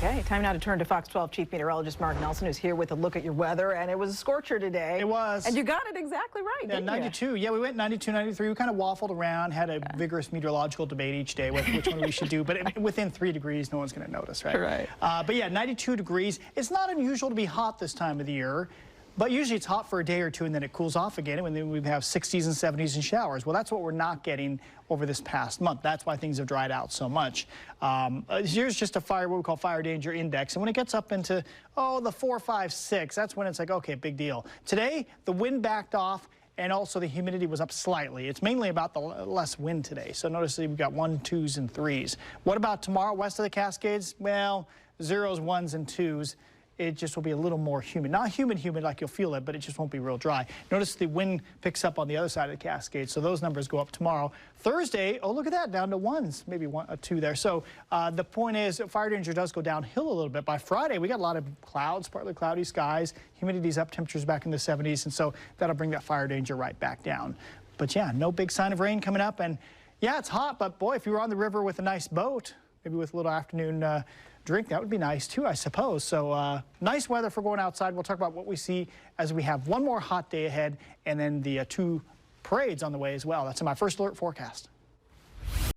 Okay, time now to turn to Fox 12 Chief Meteorologist Mark Nelson, who's here with a look at your weather. And it was a scorcher today. It was. And you got it exactly right, yeah, didn't 92. You? Yeah, we went 92, 93. We kind of waffled around, had a vigorous meteorological debate each day with which one we should do. But within 3 degrees, no one's going to notice, right? Right. But yeah, 92 degrees. It's not unusual to be hot this time of the year. But usually it's hot for a day or two and then it cools off again, and then we have 60s and 70s and showers. Well, that's what we're not getting over this past month. That's why things have dried out so much. Here's just what we call fire danger index. And when it gets up into, the 4, 5, 6, that's when it's like, okay, big deal. Today, the wind backed off and also the humidity was up slightly. It's mainly about the less wind today. So notice that we've got 1s, 2s, and 3s. What about tomorrow west of the Cascades? Well, 0s, 1s, and 2s. It just will be a little more humid. Not humid like you'll feel it, but it just won't be real dry. Notice the wind picks up on the other side of the Cascade, so those numbers go up tomorrow. Thursday, oh, look at that, down to 1s, maybe 1 or 2 there. So the point is, fire danger does go downhill a little bit. By Friday, we got a lot of clouds, partly cloudy skies, humidity's up, temperatures back in the 70s, and so that'll bring that fire danger right back down. But yeah, no big sign of rain coming up, and yeah, it's hot, but boy, if you were on the river with a nice boat, maybe with a little afternoon drink, that would be nice too, I suppose. So nice weather for going outside. We'll talk about what we see as we have one more hot day ahead and then the 2 parades on the way as well. That's in my first alert forecast.